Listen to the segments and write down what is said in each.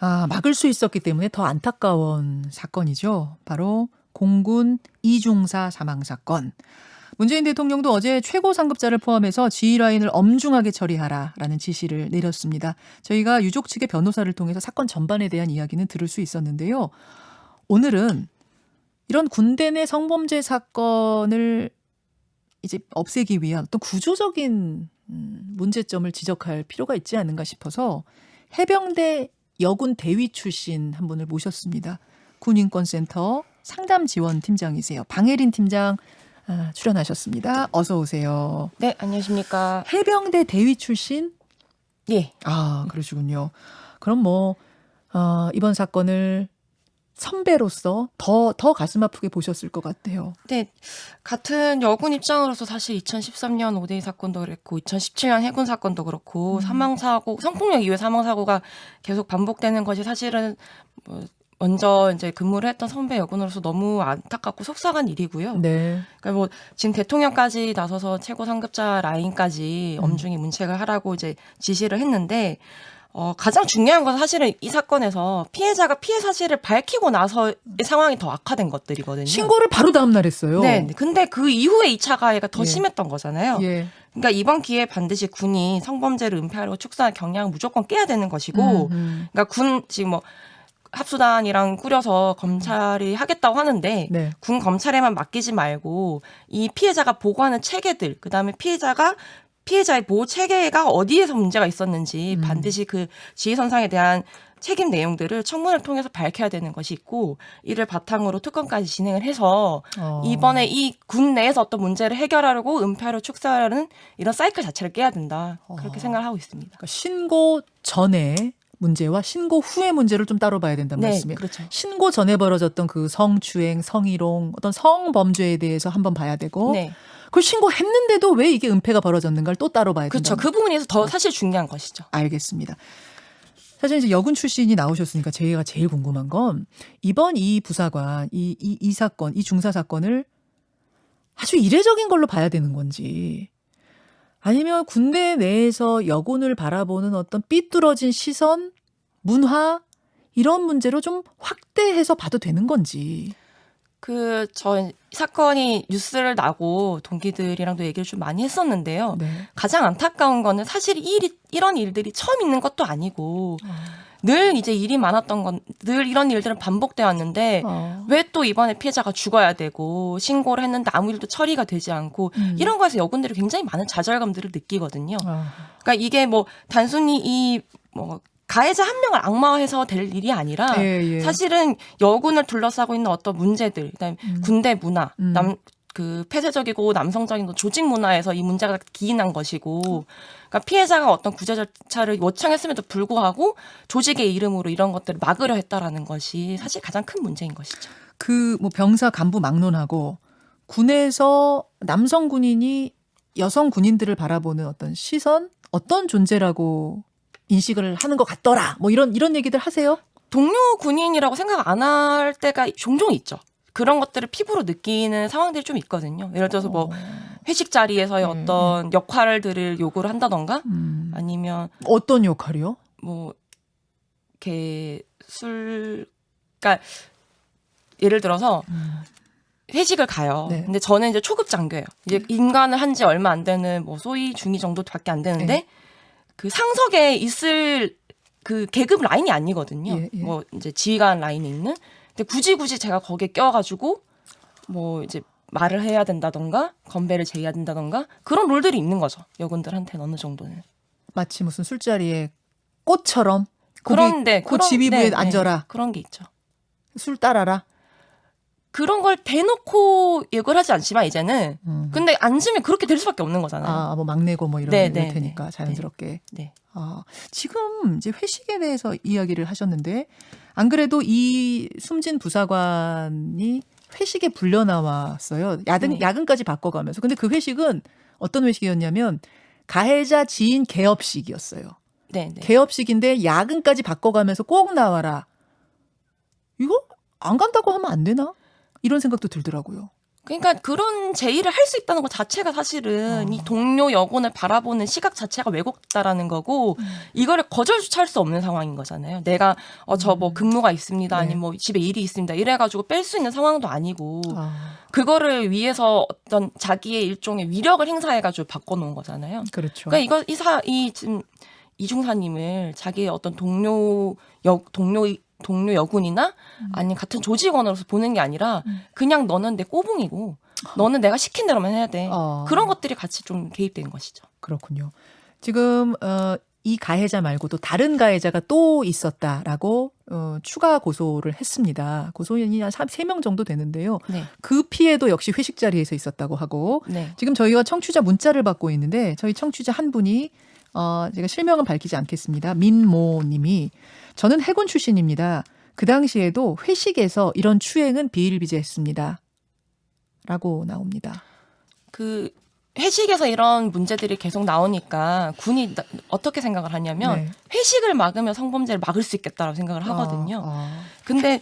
막을 수 있었기 때문에 더 안타까운 사건이죠. 바로 공군 이중사 사망 사건. 문재인 대통령도 어제 최고 상급자를 포함해서 지휘라인을 엄중하게 처리하라라는 지시를 내렸습니다. 저희가 유족 측의 변호사를 통해서 사건 전반에 대한 이야기는 들을 수 있었는데요. 오늘은 이런 군대 내 성범죄 사건을 이제 없애기 위한 어떤 구조적인 문제점을 지적할 필요가 있지 않은가 싶어서 해병대 여군 대위 출신 한 분을 모셨습니다. 군인권센터 상담지원팀장이세요. 방혜린 팀장 출연하셨습니다. 어서 오세요. 네, 안녕하십니까. 해병대 대위 출신? 예. 그러시군요. 그럼 이번 사건을 선배로서 더 가슴 아프게 보셨을 것 같아요. 네, 같은 여군 입장으로서 사실 2013년 5대2 사건도 그랬고 2017년 해군 사건도 그렇고 사망사고, 성폭력 이후의 사망사고가 계속 반복되는 것이 사실은 먼저 이제 근무를 했던 선배 여군으로서 너무 안타깝고 속상한 일이고요. 네. 그러니까 지금 대통령까지 나서서 최고 상급자 라인까지 엄중히 문책을 하라고 이제 지시를 했는데 가장 중요한 것은 사실은 이 사건에서 피해자가 피해 사실을 밝히고 나서의 상황이 더 악화된 것들이거든요. 신고를 바로 다음 날 했어요. 네. 근데 그 이후에 2차 가해가 더 예. 심했던 거잖아요. 예. 그러니까 이번 기회에 반드시 군이 성범죄를 은폐하려고 축소한 경향을 무조건 깨야 되는 것이고, 그러니까 군 지금 합수단이랑 꾸려서 검찰이 하겠다고 하는데 네. 군 검찰에만 맡기지 말고 이 피해자가 보고하는 체계들, 그다음에 피해자의 보호 체계가 어디에서 문제가 있었는지 반드시 그 지휘선상에 대한 책임 내용들을 청문을 통해서 밝혀야 되는 것이 있고, 이를 바탕으로 특검까지 진행을 해서 이번에 이 군 내에서 어떤 문제를 해결하려고 은폐로 축소하려는 이런 사이클 자체를 깨야 된다. 그렇게 생각을 하고 있습니다. 그러니까 신고 전에 문제와 신고 후의 문제를 좀 따로 봐야 된다는 네, 말씀이에요. 그렇죠. 신고 전에 벌어졌던 그 성추행, 성희롱, 어떤 성범죄에 대해서 한번 봐야 되고, 네. 그걸 신고했는데도 왜 이게 은폐가 벌어졌는가를 또 따로 봐야 된다. 그렇죠. 그 부분에서 더 사실 중요한 것이죠. 알겠습니다. 사실 이제 여군 출신이 나오셨으니까 제가 제일 궁금한 건 이번 이 부사관, 이 사건, 이 중사 사건을 아주 이례적인 걸로 봐야 되는 건지, 아니면 군대 내에서 여군을 바라보는 어떤 삐뚤어진 시선, 문화 이런 문제로 좀 확대해서 봐도 되는 건지. 저 사건이 뉴스를 나고 동기들이랑도 얘기를 좀 많이 했었는데요. 네. 가장 안타까운 거는 사실 이런 일들이 처음 있는 것도 아니고 늘 이제 일이 많았던 건, 늘 이런 일들은 반복돼 왔는데 왜 또 이번에 피해자가 죽어야 되고 신고를 했는데 아무 일도 처리가 되지 않고 이런 거에서 여군들이 굉장히 많은 좌절감들을 느끼거든요. 그러니까 이게 단순히 가해자 한 명을 악마화해서 될 일이 아니라 예. 사실은 여군을 둘러싸고 있는 어떤 문제들, 그다음에 군대 문화, 폐쇄적이고 남성적인 조직 문화에서 이 문제가 기인한 것이고, 그러니까 피해자가 어떤 구제 절차를 요청했음에도 불구하고 조직의 이름으로 이런 것들을 막으려 했다라는 것이 사실 가장 큰 문제인 것이죠. 병사 간부 막론하고 군에서 남성 군인이 여성 군인들을 바라보는 어떤 시선, 어떤 존재라고 인식을 하는 것 같더라. 이런 얘기들 하세요? 동료 군인이라고 생각 안 할 때가 종종 있죠. 그런 것들을 피부로 느끼는 상황들이 좀 있거든요. 예를 들어서 회식 자리에서의 어떤 역할들을 요구를 한다던가, 아니면 어떤 역할이요? 이렇게 그러니까 예를 들어서 회식을 가요. 네. 근데 저는 이제 초급 장교예요. 이제 인간을 한 지 얼마 안 되는 소위 중위 정도밖에 안 되는데 네. 그 상석에 있을 그 계급 라인이 아니거든요. 예. 이제 지휘관 라인에 있는. 근데 굳이 제가 거기에 껴가지고 이제 말을 해야 된다던가 건배를 제의해야 된다던가 그런 롤들이 있는 거죠. 여군들한테는 어느 정도는. 마치 무슨 술자리에 꽃처럼 그런데 그 지휘부에 앉아라. 그런 게 있죠. 술 따라라. 그런 걸 대놓고 얘기를 하지 않지만 이제는 근데 앉으면 그렇게 될 수밖에 없는 거잖아요. 막내고 이럴 테니까 자연스럽게. 네. 지금 이제 회식에 대해서 이야기를 하셨는데, 안 그래도 이 숨진 부사관이 회식에 불려 나왔어요. 야근까지 바꿔가면서. 근데 그 회식은 어떤 회식이었냐면 가해자 지인 개업식이었어요. 네. 개업식인데 야근까지 바꿔가면서 꼭 나와라. 이거 안 간다고 하면 안 되나? 이런 생각도 들더라고요. 그러니까 그런 제의를 할 수 있다는 것 자체가 사실은 이 동료 여군을 바라보는 시각 자체가 왜곡다라는 거고 이거를 거절조차 할 수 없는 상황인 거잖아요. 내가 저 뭐 근무가 있습니다. 네. 아니면 뭐 집에 일이 있습니다. 이래가지고 pel 수 있는 상황도 아니고 아, 그거를 위해서 어떤 자기의 일종의 위력을 행사해가지고 바꿔놓은 거잖아요. 그렇죠. 그러니까 이 지금 이중사님을 자기의 어떤 동료 여군이나 아니면 같은 조직원으로서 보는 게 아니라 그냥 너는 내 꼬붕이고 너는 내가 시킨 대로만 해야 돼. 그런 것들이 같이 좀 개입된 것이죠. 그렇군요. 지금 이 가해자 말고도 다른 가해자가 또 있었다라고 추가 고소를 했습니다. 고소인이 한 3명 정도 되는데요. 네. 그 피해도 역시 회식 자리에서 있었다고 하고 네. 지금 저희가 청취자 문자를 받고 있는데 저희 청취자 한 분이 제가 실명은 밝히지 않겠습니다. 민모 님이 저는 해군 출신입니다. 그 당시에도 회식에서 이런 추행은 비일비재했습니다. 라고 나옵니다. 그 회식에서 이런 문제들이 계속 나오니까 군이 어떻게 생각을 하냐면 네. 회식을 막으면 성범죄를 막을 수 있겠다라고 생각을 하거든요. 아. 근데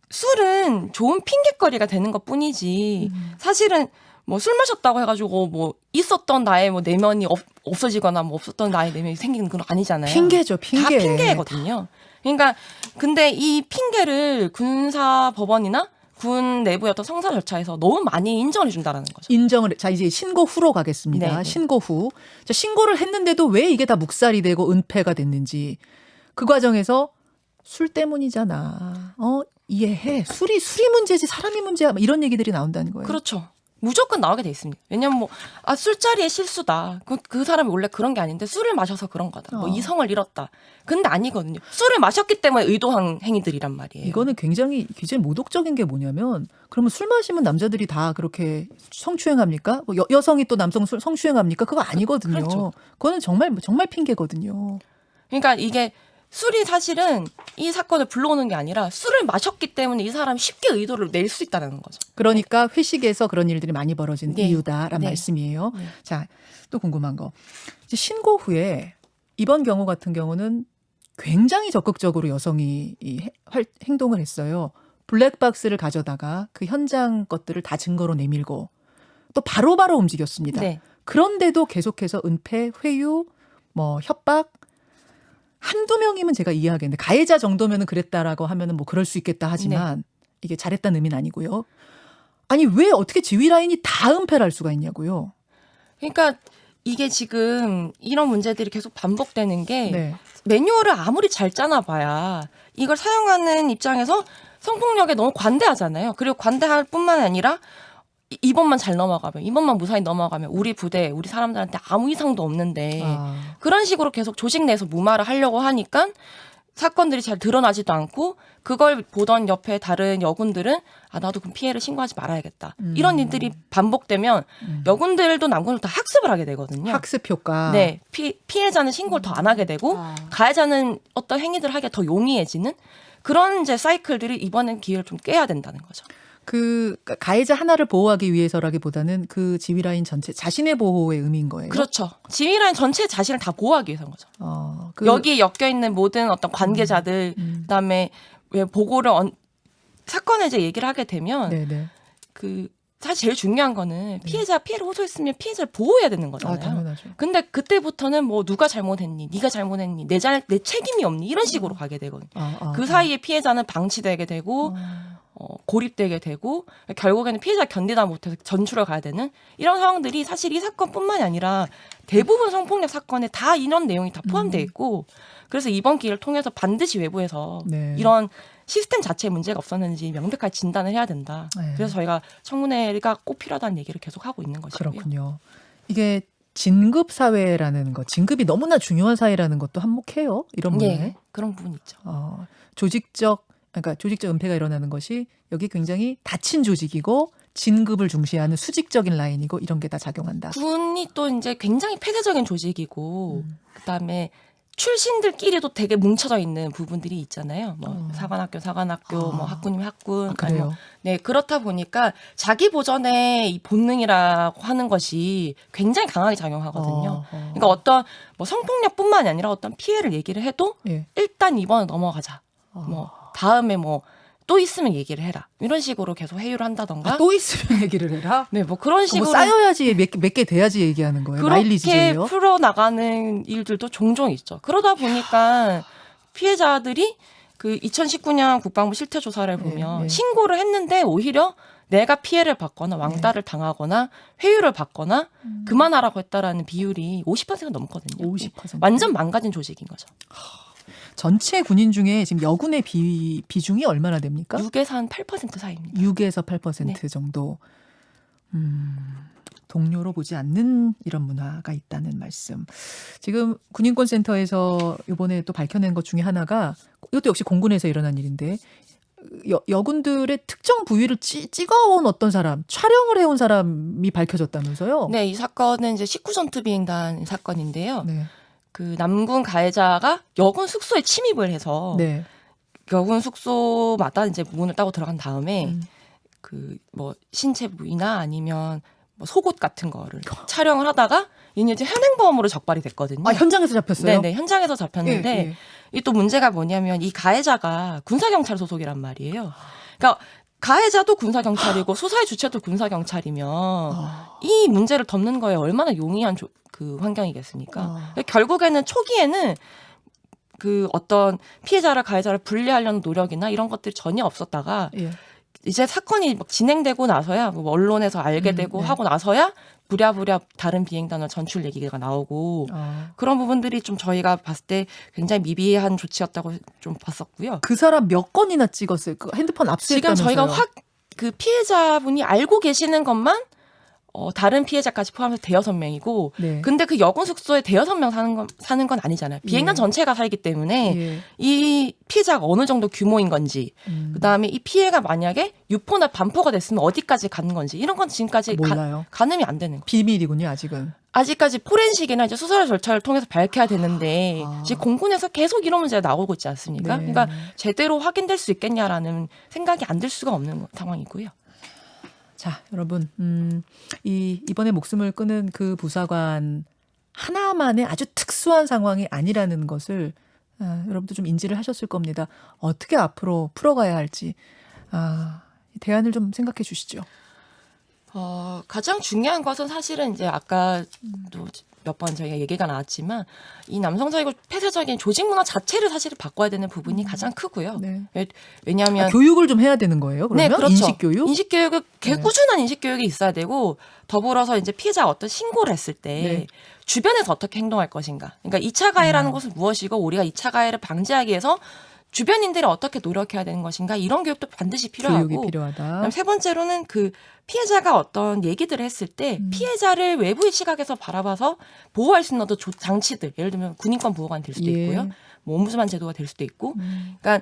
술은 좋은 핑계거리가 되는 것뿐이지 사실은 뭐 술 마셨다고 해가지고 뭐 있었던 나의 뭐 내면이 없어지거나 뭐 없었던 나의 내면이 생기는 건 아니잖아요. 핑계죠, 핑계. 다 핑계거든요. 그러니까 근데 이 핑계를 군사 법원이나 군 내부의 어떤 성사 절차에서 너무 많이 인정해 준다라는 거죠. 자 이제 신고 후로 가겠습니다. 네네. 신고 후. 자, 신고를 했는데도 왜 이게 다 묵살이 되고 은폐가 됐는지 그 과정에서 술 때문이잖아. 이해해. 술이 문제지 사람이 문제야. 막 이런 얘기들이 나온다는 거예요. 그렇죠. 무조건 나오게 돼 있습니다. 왜냐면 뭐 술자리의 실수다. 그 사람이 원래 그런 게 아닌데 술을 마셔서 그런 거다. 뭐 이성을 잃었다. 근데 아니거든요. 술을 마셨기 때문에 의도한 행위들이란 말이에요. 이거는 굉장히 모독적인 게 뭐냐면 그러면 술 마시면 남자들이 다 그렇게 성추행합니까? 뭐 여성이 또 남성 성추행합니까? 그거 아니거든요. 그렇죠. 그거는 정말 핑계거든요. 그러니까 이게 술이 사실은 이 사건을 불러오는 게 아니라 술을 마셨기 때문에 이 사람이 쉽게 의도를 낼 수 있다는 거죠. 그러니까 회식에서 그런 일들이 많이 벌어지는 네. 이유다라는 네. 말씀이에요. 네. 자, 또 궁금한 거. 이제 신고 후에 이번 경우 같은 경우는 굉장히 적극적으로 여성이 행동을 했어요. 블랙박스를 가져다가 그 현장 것들을 다 증거로 내밀고 또 바로바로 움직였습니다. 네. 그런데도 계속해서 은폐, 회유, 뭐 협박 한두 명이면 제가 이해하겠는데 가해자 정도면은 그랬다라고 하면은 뭐 그럴 수 있겠다 하지만 이게 잘했다는 의미는 아니고요. 아니 왜 어떻게 지휘 라인이 다 은폐를 할 수가 있냐고요. 그러니까 이게 지금 이런 문제들이 계속 반복되는 게 네. 매뉴얼을 아무리 잘 짜놔봐야 이걸 사용하는 입장에서 성폭력에 너무 관대하잖아요. 그리고 관대할 뿐만 아니라 이번만 잘 넘어가면 이번만 무사히 넘어가면 우리 부대 우리 사람들한테 아무 이상도 없는데 그런 식으로 계속 조직 내에서 무마를 하려고 하니까 사건들이 잘 드러나지도 않고 그걸 보던 옆에 다른 여군들은 나도 그럼 피해를 신고하지 말아야겠다. 이런 일들이 반복되면 여군들도 남군들도 다 학습을 하게 되거든요. 학습 효과. 네, 피해자는 신고를 더 안 하게 되고 가해자는 어떤 행위들을 하기가 더 용이해지는 그런 이제 사이클들이 이번엔 기회를 좀 깨야 된다는 거죠. 그 가해자 하나를 보호하기 위해서라기보다는 그 지휘 라인 전체 자신의 보호의 의미인 거예요. 그렇죠. 지휘라인 전체 자신을 다 보호하기 위해서인 거죠. 여기에 엮여 있는 모든 어떤 관계자들, 그다음에 왜 보고를 사건을 이제 얘기를 하게 되면 네네. 그 사실 제일 중요한 거는 피해자 피해를 호소했으면 피해자를 보호해야 되는 거잖아요. 당연하죠. 근데 그때부터는 뭐 누가 잘못했니, 네가 잘못했니, 내 책임이 없니 이런 식으로 가게 되거든요. 그 사이에 피해자는 방치되게 되고. 고립되게 되고 결국에는 피해자 견디다 못해서 전출을 가야 되는 이런 상황들이 사실 이 사건뿐만이 아니라 대부분 성폭력 사건에 다 이런 내용이 다 포함되어 있고 그래서 이번 기회를 통해서 반드시 외부에서 이런 시스템 자체에 문제가 없었는지 명백하게 진단을 해야 된다. 그래서 저희가 청문회가 꼭 필요하다는 얘기를 계속 하고 있는 것이고요. 그렇군요. 이게 진급 사회라는 것, 진급이 너무나 중요한 사회라는 것도 한몫해요. 이런 문제. 네, 그런 부분이 있죠. 그러니까 조직적 은폐가 일어나는 것이 여기 굉장히 닫힌 조직이고 진급을 중시하는 수직적인 라인이고 이런 게 다 작용한다. 군이 또 이제 굉장히 폐쇄적인 조직이고 그다음에 출신들끼리도 되게 뭉쳐져 있는 부분들이 있잖아요. 뭐 사관학교, 뭐 학군이면 학군. 그래요. 네, 그렇다 보니까 자기 보전의 이 본능이라고 하는 것이 굉장히 강하게 작용하거든요. 그러니까 어떤 뭐 성폭력뿐만이 아니라 어떤 피해를 얘기를 해도 일단 이번에 넘어가자. 뭐 다음에 뭐 또 있으면 얘기를 해라. 이런 식으로 계속 회유를 한다던가. 또 있으면 얘기를 해라. 네, 뭐 그런 식으로 뭐 쌓여야지 몇 개 돼야지 얘기하는 거예요. 그렇게 마일리지예요. 풀어 나가는 일들도 종종 있죠. 그러다 보니까 피해자들이 그 2019년 국방부 실태 조사를 보면 네. 신고를 했는데 오히려 내가 피해를 받거나 왕따를 당하거나 회유를 받거나 그만하라고 했다라는 비율이 50% 넘거든요. 50%. 완전 망가진 조직인 거죠. 전체 군인 중에 지금 여군의 비중이 얼마나 됩니까? 6에서 한 8% 사이입니다. 6에서 8% 네. 정도. 동료로 보지 않는 이런 문화가 있다는 말씀. 지금 군인권센터에서 이번에 또 밝혀낸 것 중에 하나가 이것도 역시 공군에서 일어난 일인데 여군들의 특정 부위를 찍어온 어떤 사람, 촬영을 해온 사람이 밝혀졌다면서요? 네, 이 사건은 이제 19전투 비행단 사건인데요. 네. 그 남군 가해자가 여군 숙소에 침입을 해서 네. 여군 숙소마다 이제 문을 따고 들어간 다음에 음. 그 뭐 신체 부위나 아니면 뭐 속옷 같은 거를 촬영을 하다가 이제 현행범으로 적발이 됐거든요. 아, 현장에서 잡혔어요? 네네, 현장에서 잡혔는데 예, 예. 이 또 문제가 뭐냐면 이 가해자가 군사경찰 소속이란 말이에요. 그러니까 가해자도 군사경찰이고 수사의 주체도 군사경찰이면 이 문제를 덮는 거에 얼마나 용이한 그 환경이겠습니까? 결국에는 초기에는 그 어떤 피해자를 가해자를 분리하려는 노력이나 이런 것들이 전혀 없었다가 예. 이제 사건이 막 진행되고 나서야 뭐 언론에서 알게 되고 네. 하고 나서야 부랴부랴 다른 비행단을 전출 얘기가 나오고 그런 부분들이 좀 저희가 봤을 때 굉장히 미비한 조치였다고 좀 봤었고요. 그 사람 몇 건이나 찍었어요? 그 핸드폰 지금 압수했다면서요? 저희가 그 피해자분이 알고 계시는 것만 다른 피해자까지 포함해서 대여섯 명이고 네. 근데 그 여군 숙소에 대여섯 명 사는 건 아니잖아요. 비행단 예. 전체가 살기 때문에 예. 이 피해자가 어느 정도 규모인 건지 그다음에 이 피해가 만약에 유포나 반포가 됐으면 어디까지 가는 건지 이런 건 지금까지 몰라요. 가늠이 안 되는 거예요. 비밀이군요, 아직은. 아직까지 포렌식이나 이제 수사 절차를 통해서 밝혀야 되는데 아. 지금 공군에서 계속 이런 문제가 나오고 있지 않습니까? 네. 그러니까 제대로 확인될 수 있겠냐라는 생각이 안 들 수가 없는 상황이고요. 자, 여러분, 이번에 목숨을 끊은 그 부사관 하나만의 아주 특수한 상황이 아니라는 것을 여러분도 좀 인지를 하셨을 겁니다. 어떻게 앞으로 풀어가야 할지 대안을 좀 생각해 주시죠. 가장 중요한 것은 사실은 이제 아까도 몇 번 저희가 얘기가 나왔지만 이 남성적이고 폐쇄적인 조직 문화 자체를 사실 바꿔야 되는 부분이 가장 크고요. 네. 왜냐하면 교육을 좀 해야 되는 거예요. 그러면 네, 그렇죠. 인식교육. 인식교육이 네. 꾸준한 인식교육이 있어야 되고 더불어서 이제 피해자가 어떤 신고를 했을 때 네. 주변에서 어떻게 행동할 것인가. 그러니까 2차 가해라는 것은 무엇이고 우리가 2차 가해를 방지하기 위해서 주변인들이 어떻게 노력해야 되는 것인가 이런 교육도 반드시 필요하고 교육이 필요하다. 그다음에 세 번째로는 그 피해자가 어떤 얘기들을 했을 때 피해자를 외부의 시각에서 바라봐서 보호할 수 있는 어떤 장치들 예를 들면 군인권 보호관이 될 수도 예. 있고요. 뭐 옴부스만 제도가 될 수도 있고 그러니까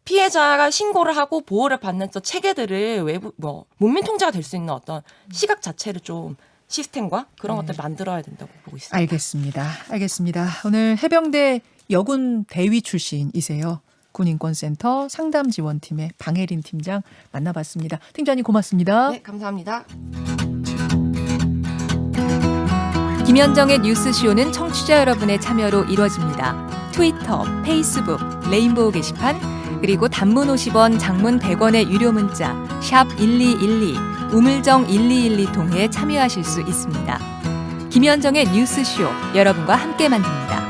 피해자가 신고를 하고 보호를 받는 또 체계들을 외부 뭐 문민 통제가 될 수 있는 어떤 시각 자체를 좀 시스템과 그런 것들을 만들어야 된다고 보고 있습니다. 알겠습니다. 오늘 해병대 여군 대위 출신이세요. 군인권센터 상담지원팀의 방혜린 팀장 만나봤습니다. 팀장님 고맙습니다. 네, 감사합니다. 김현정의 뉴스쇼는 청취자 여러분의 참여로 이루어집니다. 트위터, 페이스북, 레인보우 게시판, 그리고 단문 50원, 장문 100원의 유료 문자 샵 1212, 우물정 1212 통해 참여하실 수 있습니다. 김현정의 뉴스쇼, 여러분과 함께 만듭니다.